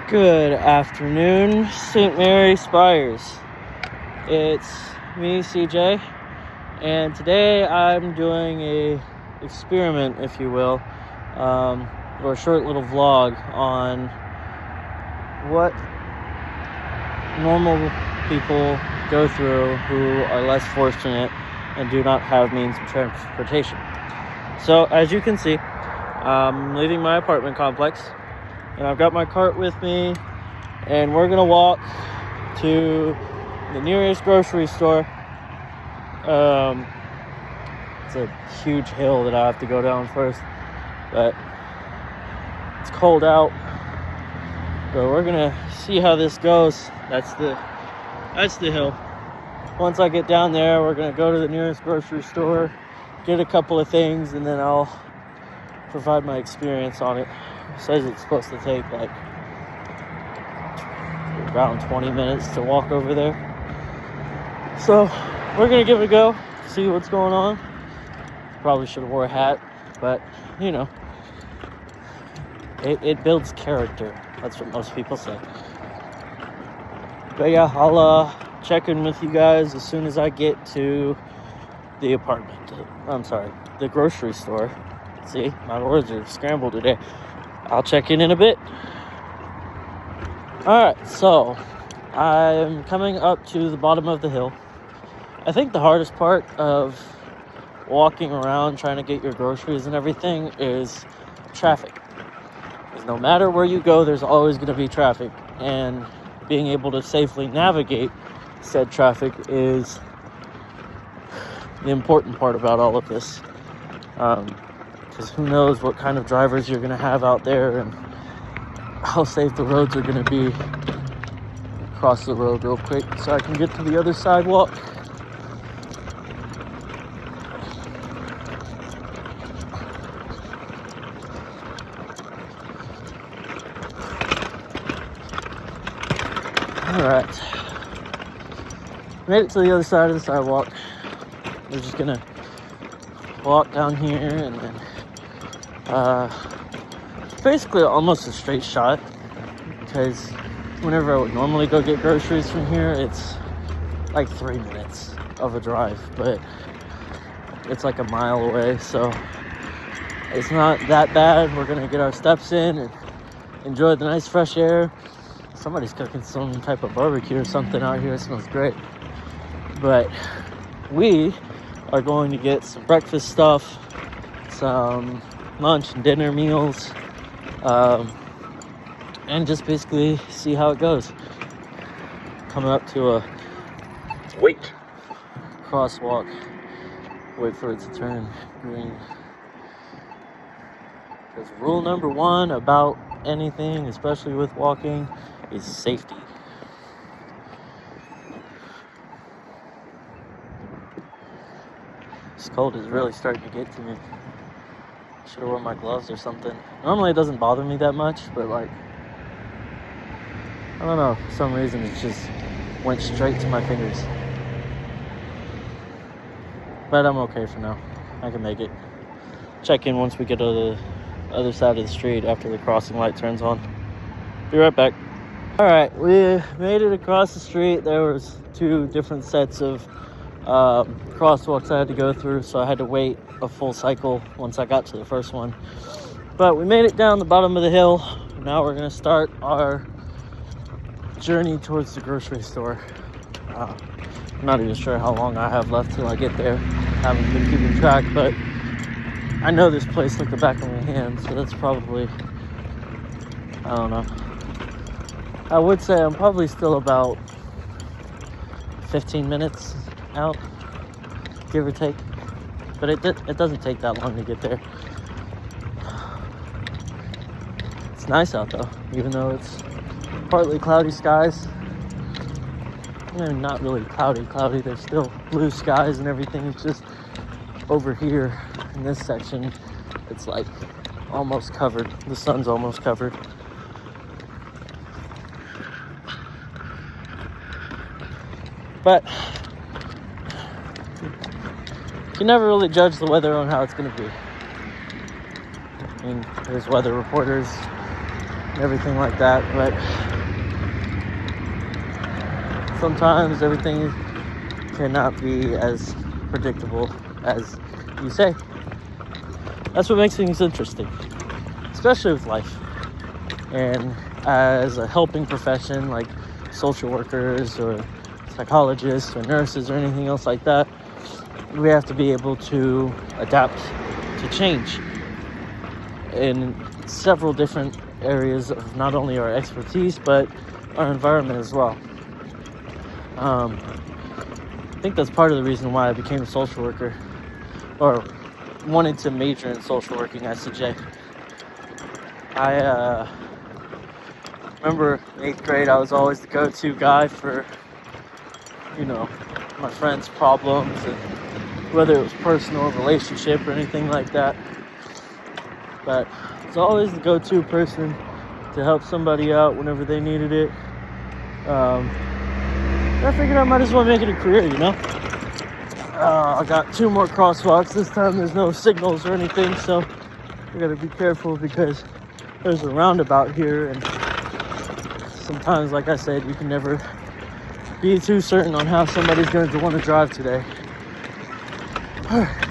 Good afternoon, St. Mary Spires. It's me, CJ, and today I'm doing a experiment, if you will, or a short little vlog on what normal people go through who are less fortunate and do not have means of transportation. So, as you can see, I'm leaving my apartment complex, and I've got my cart with me, and we're gonna walk to the nearest grocery store. It's a huge hill that I have to go down first, but it's cold out, so we're gonna see how this goes. That's the hill. Once I get down there, we're gonna go to the nearest grocery store, get a couple of things, and then I'll provide my experience on it. It says it's supposed to take like around 20 minutes to walk over there. So we're gonna give it a go, see what's going on. Probably should have wore a hat, but you know, it builds character. That's what most people say. But yeah, I'll check in with you guys as soon as I get to the the grocery store. See, my words are scrambled today. I'll check in a bit. Alright, so I'm coming up to the bottom of the hill. I think the hardest part of walking around trying to get your groceries and everything is traffic. Because no matter where you go, there's always going to be traffic. And being able to safely navigate said traffic is the important part about all of this. Because who knows what kind of drivers you're going to have out there and how safe the roads are going to be. Cross the road real quick so I can get to the other sidewalk. Alright. Made it to the other side of the sidewalk. We're just going to walk down here and then basically almost a straight shot, because whenever I would normally go get groceries from here, it's like 3 minutes of a drive, but it's like a mile away, so it's not that bad. We're gonna get our steps in and enjoy the nice fresh air. Somebody's cooking some type of barbecue or something out here. It smells great. But we are going to get some breakfast stuff, some lunch and dinner meals, and just basically see how it goes. Coming up to a crosswalk. Wait for it to turn green. Because rule number one about anything, especially with walking, is safety. This cold is really starting to get to me. Should have worn my gloves or something. Normally it doesn't bother me that much, but like, I don't know, for some reason it just went straight to my fingers. But I'm okay for now. I can make it. Check in once we get to the other side of the street after the crossing light turns on. Be right back. Alright, we made it across the street. There was 2 different sets of crosswalks I had to go through, so I had to wait a full cycle once I got to the first one. But we made it down the bottom of the hill. Now we're going to start our journey towards the grocery store. I'm not even sure how long I have left till I get there. Haven't been keeping track, but I know this place like the back of my hand, so that's probably, I don't know. I would say I'm probably still about 15 minutes out, give or take. But it doesn't take that long to get there. It's nice out though, even though it's partly cloudy skies. Not really cloudy. There's still blue skies and everything. It's just over here in this section, it's like almost covered. The sun's almost covered. But you never really judge the weather on how it's going to be. I mean, there's weather reporters everything like that. But sometimes everything cannot be as predictable as you say. That's what makes things interesting, especially with life. And as a helping profession like social workers or psychologists or nurses or anything else like that, we have to be able to adapt to change in several different areas of not only our expertise but our environment as well. I think that's part of the reason why I became a social worker, or wanted to major in social working, I suggest. I remember in 8th grade, I was always the go-to guy for, my friends' problems, and whether it was personal, relationship, or anything like that. But I was always the go-to person to help somebody out whenever they needed it. I figured I might as well make it a career, I got 2 more crosswalks. This time there's no signals or anything, so I gotta be careful because there's a roundabout here, and sometimes, like I said, you can never be too certain on how somebody's going to want to drive today.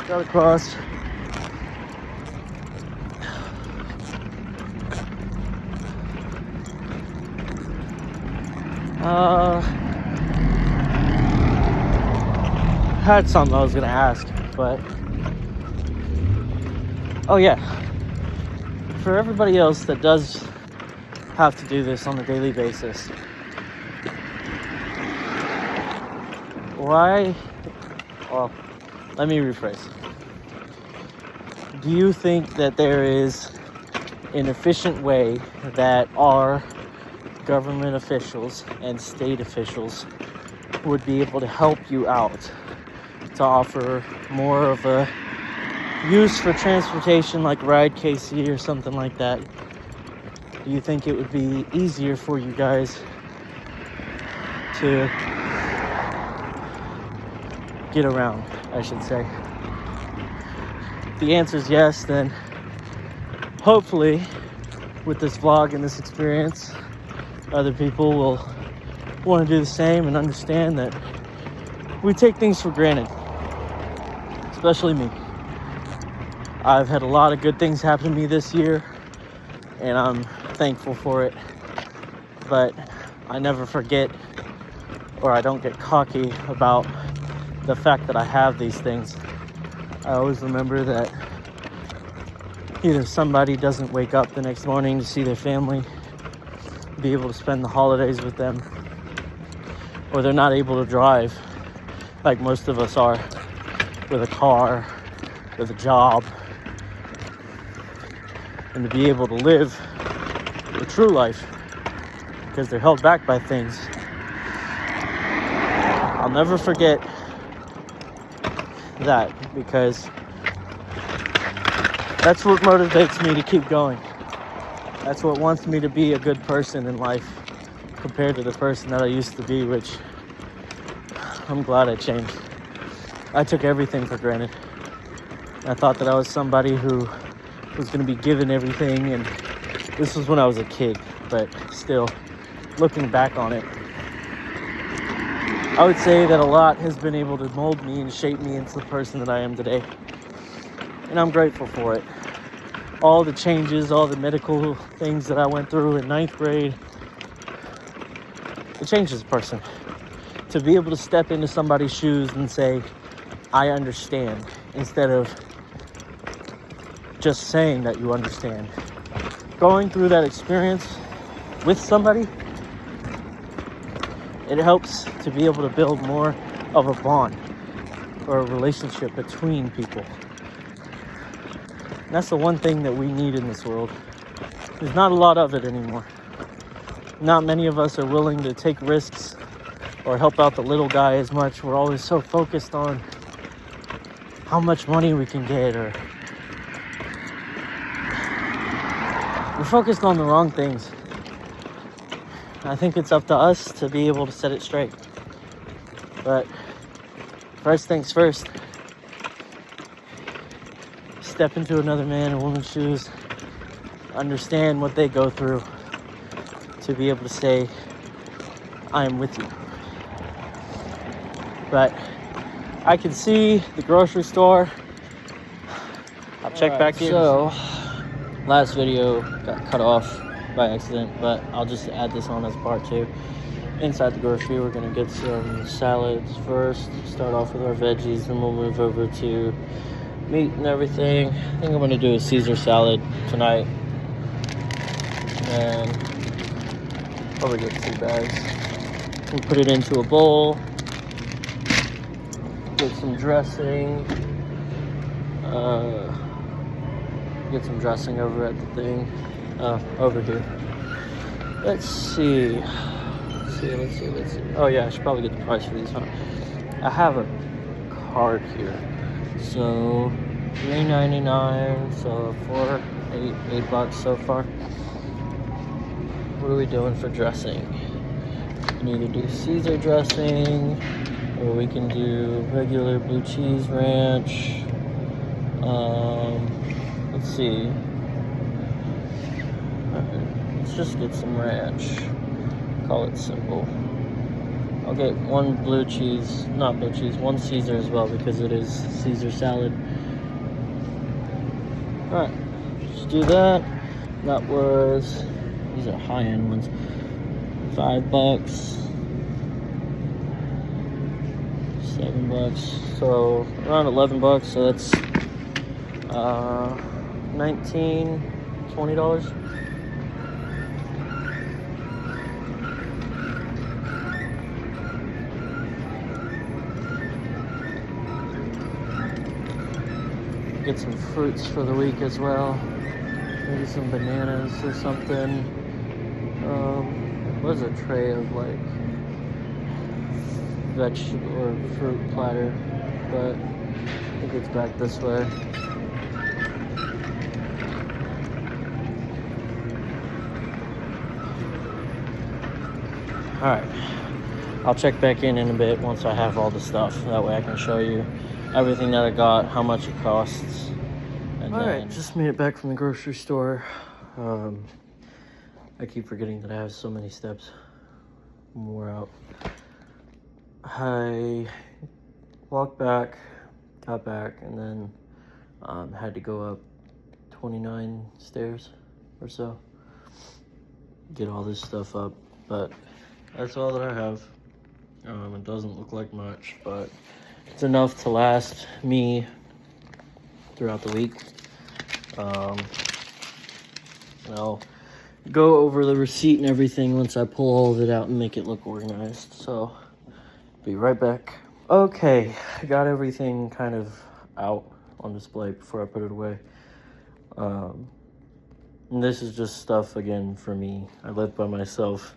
Gotta cross. Had something I was gonna ask, but oh yeah, for everybody else that does have to do this on a daily basis, let me rephrase. Do you think that there is an efficient way that our government officials and state officials would be able to help you out, to offer more of a use for transportation like Ride KC or something like that? Do you think it would be easier for you guys to get around, I should say? If the answer is yes, then hopefully with this vlog and this experience, other people will want to do the same and understand that we take things for granted, especially me. I've had a lot of good things happen to me this year, and I'm thankful for it, but I never forget, or I don't get cocky about the fact that I have these things. I always remember that either somebody doesn't wake up the next morning to see their family, be able to spend the holidays with them, or they're not able to drive like most of us are, with a car, with a job, and to be able to live the true life because they're held back by things. I'll never forget that, because that's what motivates me to keep going. That's what wants me to be a good person in life compared to the person that I used to be, which I'm glad I changed. I took everything for granted. I thought that I was somebody who was going to be given everything, and this was when I was a kid, but still, looking back on it, I would say that a lot has been able to mold me and shape me into the person that I am today, and I'm grateful for it. All the changes, all the medical things that I went through in 9th grade, it changes a person. To be able to step into somebody's shoes and say, I understand, instead of just saying that you understand. Going through that experience with somebody, it helps to be able to build more of a bond or a relationship between people. And that's the one thing that we need in this world. There's not a lot of it anymore. Not many of us are willing to take risks or help out the little guy as much. We're always so focused on how much money we can get, or we're focused on the wrong things. I think it's up to us to be able to set it straight. But first things first, step into another man or woman's shoes, understand what they go through, to be able to say I am with you. But I can see the grocery store. I'll check back in. So, last video got cut off by accident, but I'll just add this on as part 2. Inside the grocery, we're gonna get some salads first. Start off with our veggies, then we'll move over to meat and everything. I think I'm gonna do a Caesar salad tonight. And probably get 2 bags. We'll put it into a bowl. Get some dressing. Get some dressing over at the thing. Over here. Let's see. Let's see. Oh yeah, I should probably get the price for these, huh? I have a card here. So $3.99. So $8 so far. What are we doing for dressing? We can either do Caesar dressing, or we can do regular blue cheese ranch. Let's see. Let's just get some ranch. Call it simple. I'll get one one Caesar as well, because it is Caesar salad. Alright, let's do that. That was, these are high-end ones. $5, $7, so around $11. So that's $19, $20. Get some fruits for the week as well. Maybe some bananas or something. What is a tray of like vegetable or fruit platter? But I think it's back this way. Alright, I'll check back in a bit once I have all the stuff. That way I can show you everything that I got, how much it costs. Alright, just made it back from the grocery store. I keep forgetting that I have so many steps more out. I walked back, got back, and then had to go up 29 stairs or so. Get all this stuff up, but that's all that I have. It doesn't look like much, but it's enough to last me throughout the week. I'll go over the receipt and everything once I pull all of it out and make it look organized. So, be right back. Okay, I got everything kind of out on display before I put it away. And this is just stuff, again, for me. I live by myself.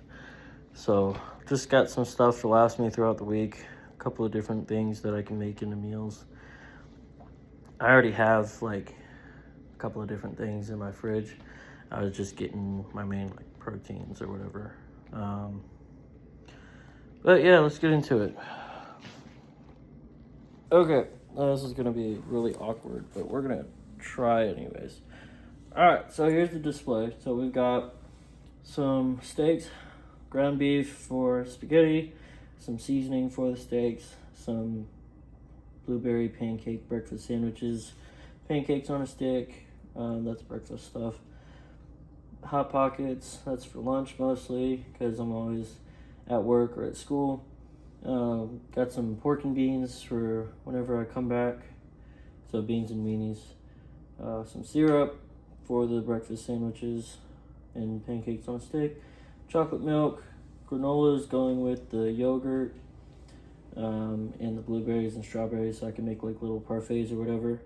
So, just got some stuff to last me throughout the week. A couple of different things that I can make into meals. I already have, like, a couple of different things in my fridge. I was just getting my main, like, proteins or whatever. But, yeah, let's get into it. Okay, this is going to be really awkward, but we're going to try anyways. Alright, so here's the display. So we've got some steaks, ground beef for spaghetti, some seasoning for the steaks, some blueberry pancake breakfast sandwiches, pancakes on a stick, that's breakfast stuff. Hot Pockets, that's for lunch mostly, because I'm always at work or at school. Got some pork and beans for whenever I come back, so beans and weenies. Some syrup for the breakfast sandwiches and pancakes on a stick. Chocolate milk, granolas going with the yogurt, and the blueberries and strawberries, so I can make like little parfaits or whatever.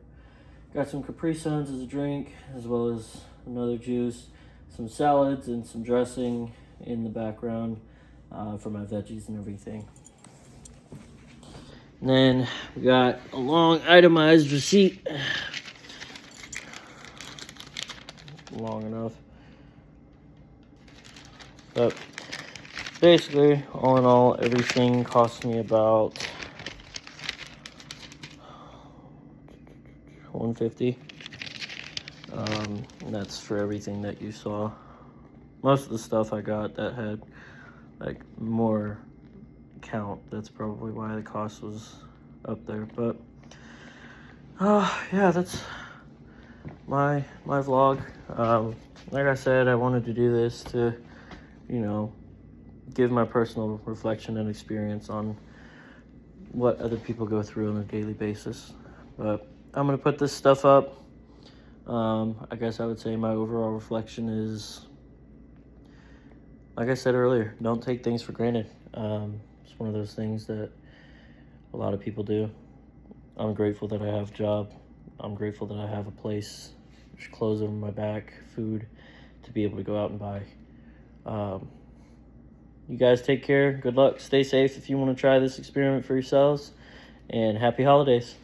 Got some Capri Suns as a drink, as well as another juice, some salads, and some dressing in the background for my veggies and everything. And then we got a long itemized receipt. Long enough. But basically, all in all, everything cost me about $150. And that's for everything that you saw. most of the stuff I got that had like more count, that's probably why the cost was up there. But yeah, that's my vlog. Like I said, I wanted to do this to, you know, give my personal reflection and experience on what other people go through on a daily basis. But I'm gonna put this stuff up. I guess I would say my overall reflection is, like I said earlier, don't take things for granted. It's one of those things that a lot of people do. I'm grateful that I have a job. I'm grateful that I have a place, there's clothes over my back, food to be able to go out and buy. You guys take care. Good luck. Stay safe if you want to try this experiment for yourselves. And happy holidays.